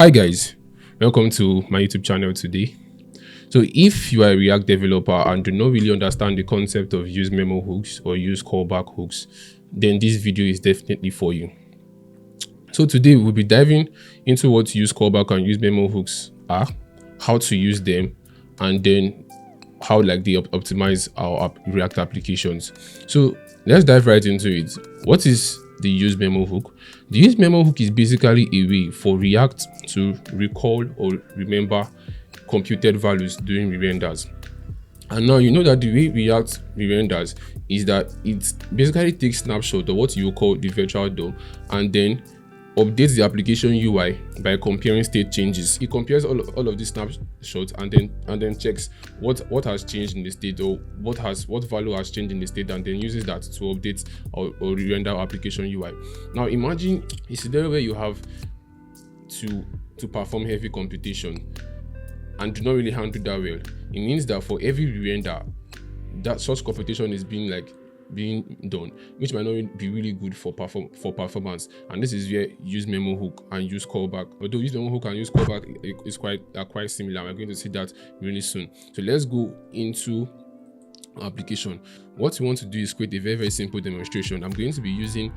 Hi guys, welcome to my YouTube channel today. So if you are a React developer and do not really understand the concept of useMemo hooks or use callback hooks, then this video is definitely for you. So today we'll be diving into what use callback and useMemo hooks are, how to use them, and then how they optimize our React applications. So let's dive right into it. What is the use memo hook? The use memo hook is basically a way for React to recall or remember computed values during re-renders. And now you know that the way React re-renders is that it basically takes snapshot of what you call the virtual DOM and then updates the application UI by comparing state changes. It compares all of these snapshots and then checks what has changed in the state or what value has changed in the state, and then uses that to update or render application UI. Now imagine a scenario where you have to perform heavy computation and do not really handle that well. It means that for every render, that such computation is being done, which might not be really good for performance. And this is where use memo hook and use callback. Although use memo hook and use callback is quite similar. We're going to see that really soon. So let's go into our application. What we want to do is create a very simple demonstration. I'm going to be using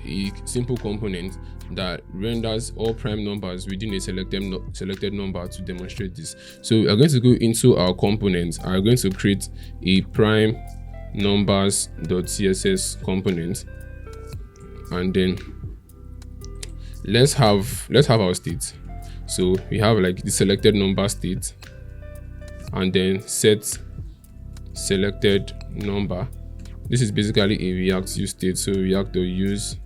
a simple component that renders all prime numbers within a selected number to demonstrate this. So we're going to go into our components. I'm going to create a prime numbers.css component, and then let's have our state. So we have like the selected number state, and then set selected number. This is basically a React use state. So React.use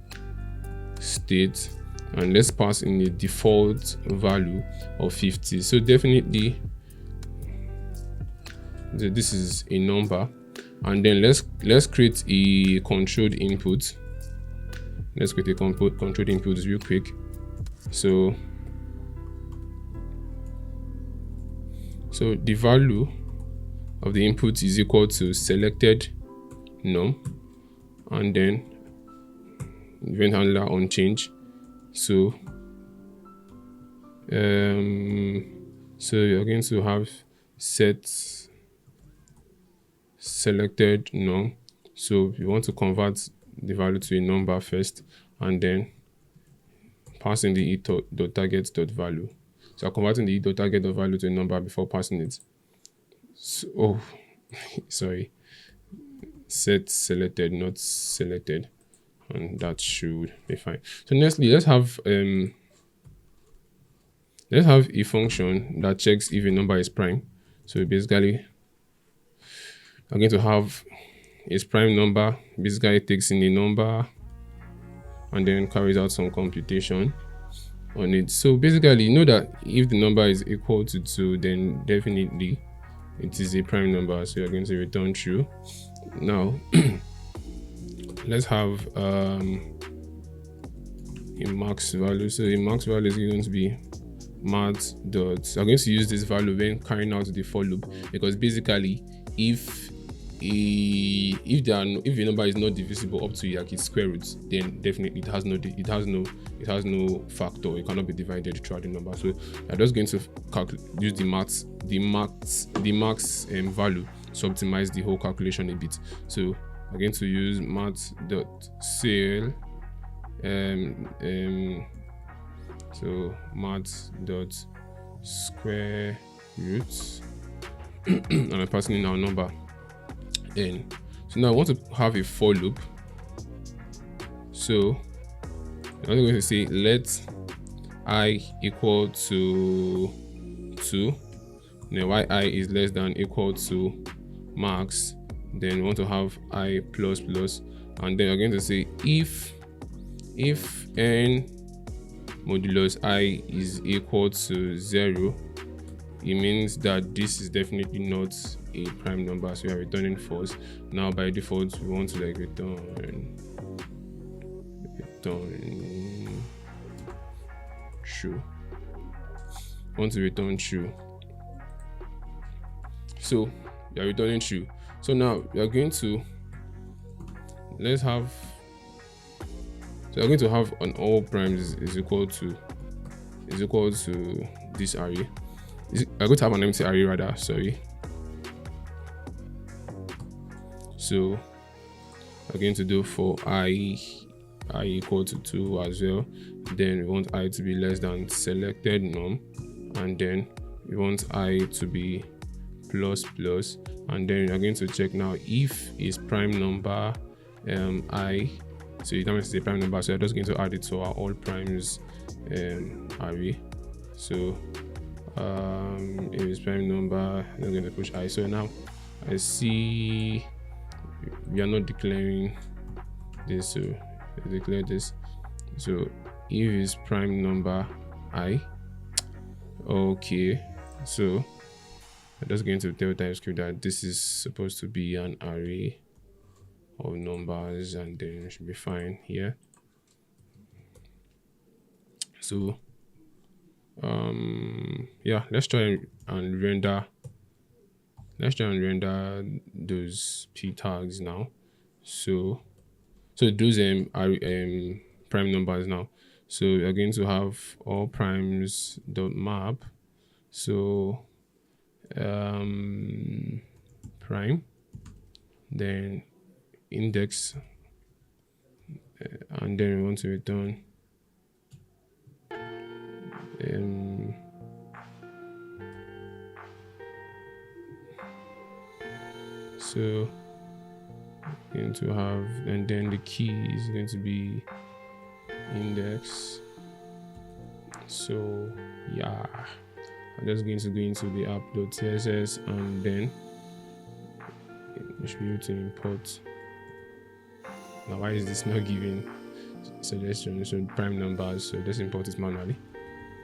state, and let's pass in a default value of 50. So definitely this is a number. And then let's create a controlled input. Let's create a controlled input real quick. So the value of the input is equal to selected num, and then event handler on change. So you're going to have set selected num. So we want to convert the value to a number first, and then pass in the e.target.value. So I'm converting the e.target.value to a number before passing it. So, sorry, set selected, not selected, and that should be fine. So nextly, let's have a function that checks if a number is prime. So basically, I'm going to have its prime number. Basically takes in a number and then carries out some computation on it. So basically, you know that if the number is equal to 2, then definitely it is a prime number. So you're going to return true. Now let's have a max value. So the max value is going to be max dot. I'm going to use this value when carrying out the for loop, because basically if a number is not divisible up to like its square root, then definitely it has no factor. It cannot be divided throughout the number. So I'm just going to use the max value to optimize the whole calculation a bit. So I'm going to use max.cell so max.square root and I'm passing in our number n. So now I want to have a for loop. So I'm going to say let I equal to 2. Now while I is less than equal to max, then we want to have I plus plus, and then I'm going to say if n modulus I is equal to 0, it means that this is definitely not a prime number, so we are returning false. Now by default we want to return true. Want to return true. So we are returning true. So now we are going to So we're going to have an all primes is equal to is equal to this array. I'm going to have an empty array rather, sorry. So we're going to do for I equal to 2 as well. Then we want I to be less than selected num, and then we want I to be plus plus, and then we're going to check now if is prime number I. So it is a prime number, so I'm just going to add it to our all primes array. So if it's prime number, I'm going to push I. So now I see we are not declaring this, so I declare this. So if it's prime number I, okay, so I'm just going to tell TypeScript that this is supposed to be an array of numbers, and then it should be fine here. So yeah, let's try and render those p tags now. So those are prime numbers now. So we're going to have all primes dot map. So prime, then index, and then we want to return so going to have, and then the key is going to be index. So yeah, I'm just going to go into the app.css, and then we should be able to import. Now why is this not giving suggestion? So prime numbers, so let's import it manually.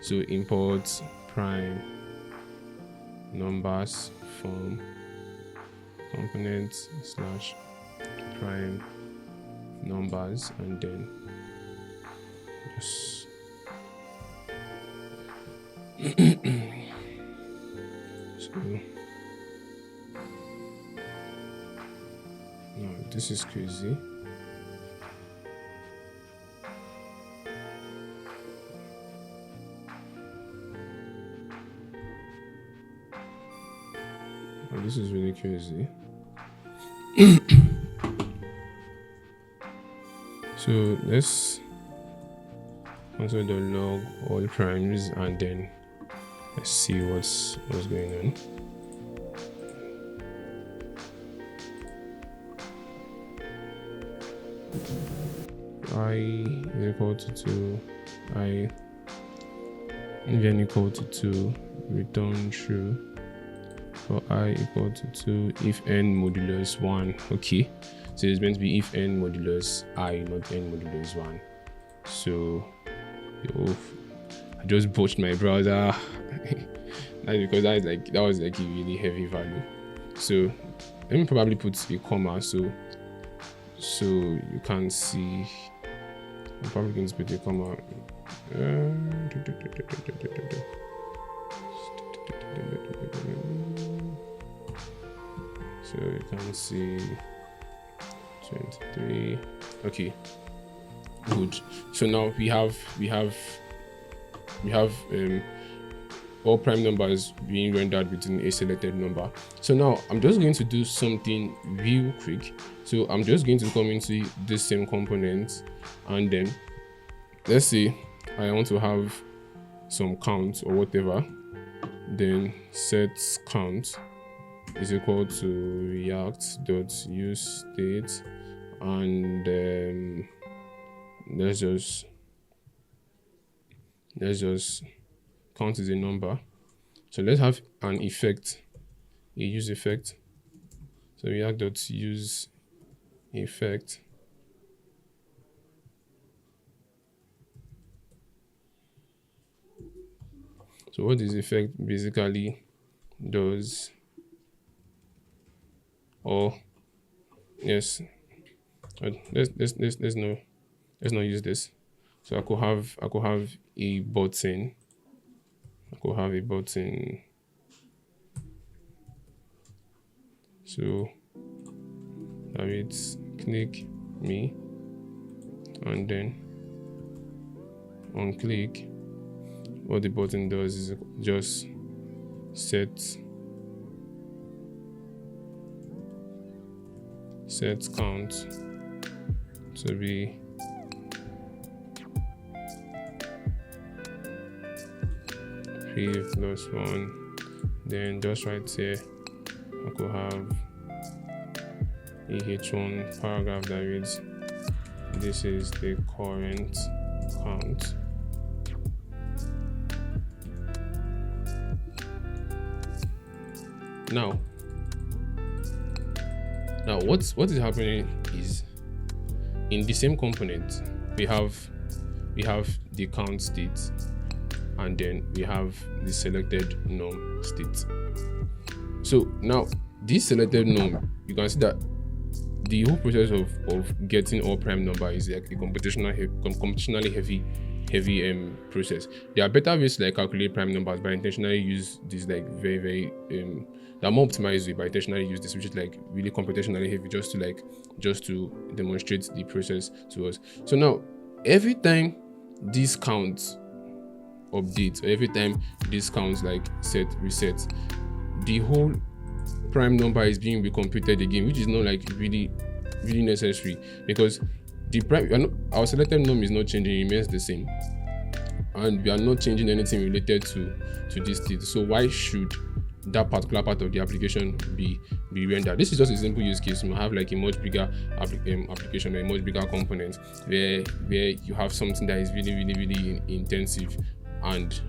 So import prime numbers from component / prime numbers, and then just so no, this is crazy. Oh, this is really crazy. So let's console the log all primes, and then let's see what's going on. I is equal to 2, I then equal to 2, return true. For I equal to 2 if n modulus 1. Okay, so it's meant to be if n modulus I, not n modulus 1. So I just botched my browser. That's because that was like a really heavy value. So let me probably put a comma so you can see. I'm probably going to put a comma. So you can see 23. Okay, good. So now we have all prime numbers being rendered within a selected number. So now I'm just going to do something real quick. So I'm just going to come into this same component, and then let's say I want to have some count or whatever. Then set count is equal to react.useState, and let's just count is a number. So let's have an effect, a use effect. So react.use effect. So what this effect basically does, or yes, let's not use this. So I could have a button. So that it's click me, and then on click what the button does is just set count to be p plus 1. Then just right here I could have EH1 paragraph that reads, this is the current count. Now what is happening is, in the same component we have the count state, and then we have the selected norm state. So now this selected norm, you can see that the whole process of getting all prime number is like a computationally heavy process. There are better ways to like calculate prime numbers, but I intentionally use this like very the more optimized way, but I intentionally use this, which is like really computationally heavy, just to demonstrate the process to us. So now every time this count updates, or every time this counts like resets, the whole prime number is being recomputed again, which is not like really necessary, because the prime, our selected norm is not changing, it remains the same, and we are not changing anything related to this state. So why should that particular part of the application be rendered? This is just a simple use case. You have like a much bigger application, or a much bigger component where you have something that is really intensive, and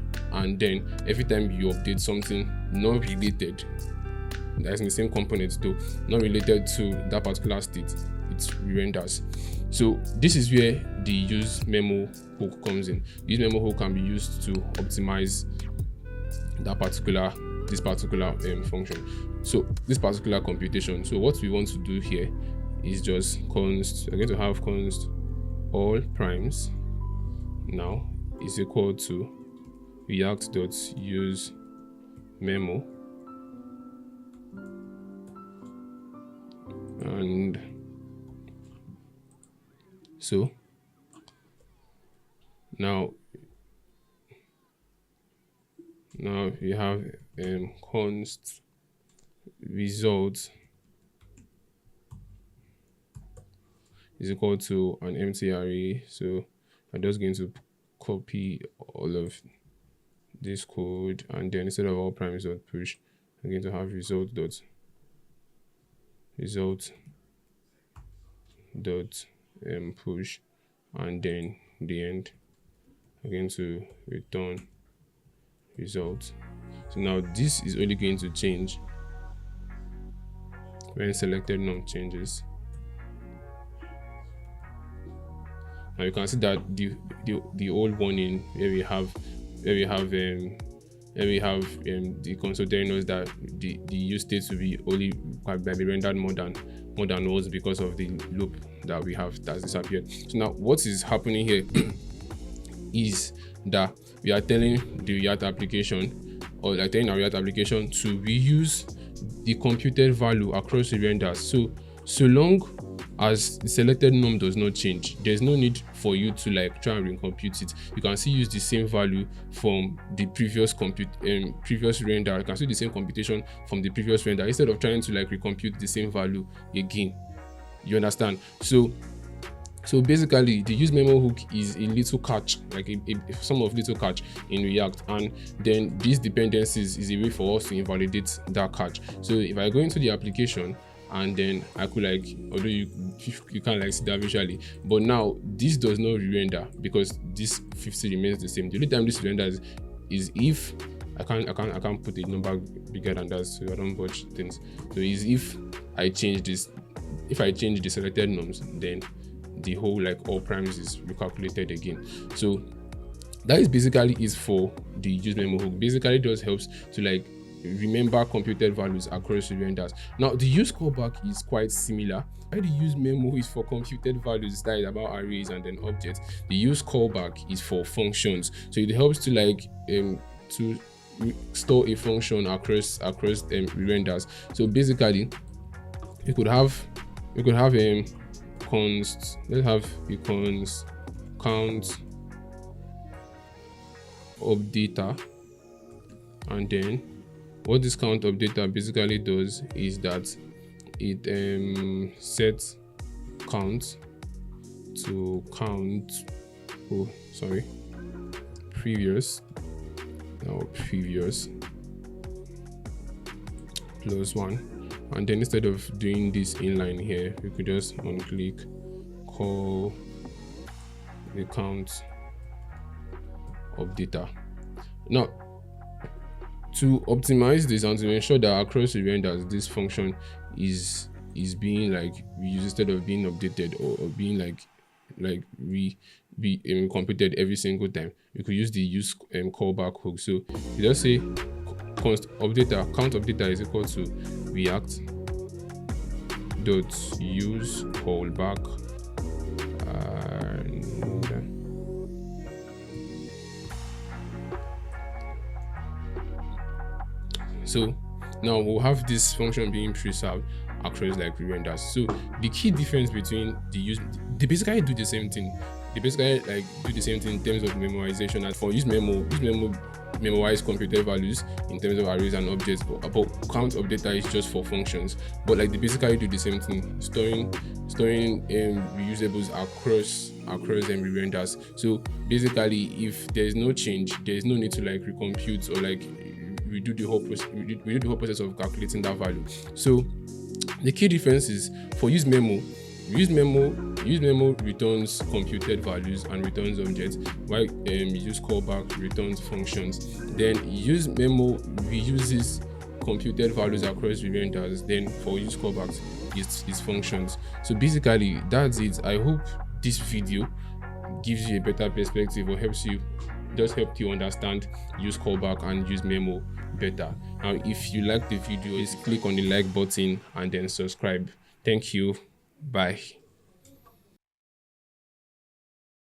then every time you update something not related, that's in the same component though, not related to that particular state, it re-renders. So this is where the useMemo hook comes in. The useMemo hook can be used to optimize this particular function. So this particular computation. So what we want to do here is just const. We're going to have const all primes now is equal to react.useMemo, and so now you have const result is equal to an empty array. So I'm just going to copy all of this code, and then instead of all primes dot push, I'm going to have result dot push, and then the end I'm going to return result. So now this is only going to change when selected norm changes. Now you can see that the old warning where we have the console telling us that the use state to be only can be rendered more than once because of the loop that we have that's disappeared. So now what is happening here is that we are telling the React application, or like telling our React application to reuse the computed value across the renders. So long as the selected norm does not change, there's no need for you to like try and recompute it. You can still use the same value from the previous render. You can see the same computation from the previous render instead of trying to like recompute the same value again. You understand? So basically the useMemo hook is a little catch, like a sum of little catch in React, and then these dependencies is a way for us to invalidate that catch. So if I go into the application, and then I could like, although you can't like see that visually, but now this does not re-render because this 50 remains the same. The only time this renders is if I can't put a number bigger than that, so I don't botch things. So is if I change this, if I change the selected norms, then the whole like all primes is recalculated again. So that is basically is for the useMemo hook. Basically, it just helps to like remember computed values across the renders. Now the useCallback is quite similar. The useMemo is for computed values, that is about arrays and then objects. The useCallback is for functions, so it helps to like to store a function across renders. So basically you could have const, let's have a const count updater, and then what this count updater basically does is that it sets count to count previous plus 1, and then instead of doing this inline here, we could just on click call the count updater. Now, to optimize this and to ensure that across the renders this function is being used instead of being updated or being completed every single time, we could use the use callback hook. So you just say count updater is equal to react dot use callback, and so now we'll have this function being preserved across re-renders. So the key difference between they basically do the same thing. They basically do the same thing in terms of memorization. And for useMemo memorize computed values in terms of arrays and objects, but count updater is just for functions. But they basically do the same thing, storing reusables across re-renders. So basically, if there's no change, there's no need to recompute or redo the whole process of calculating that value. So the key difference is for useMemo returns computed values and returns objects, while use callback returns functions. Then useMemo reuses computed values across renders, then for use callbacks is functions. So basically that's it. I hope this video gives you a better perspective or helped you understand use callback and useMemo better. Now, if you like the video, just click on the like button and then subscribe. Thank you. Bye.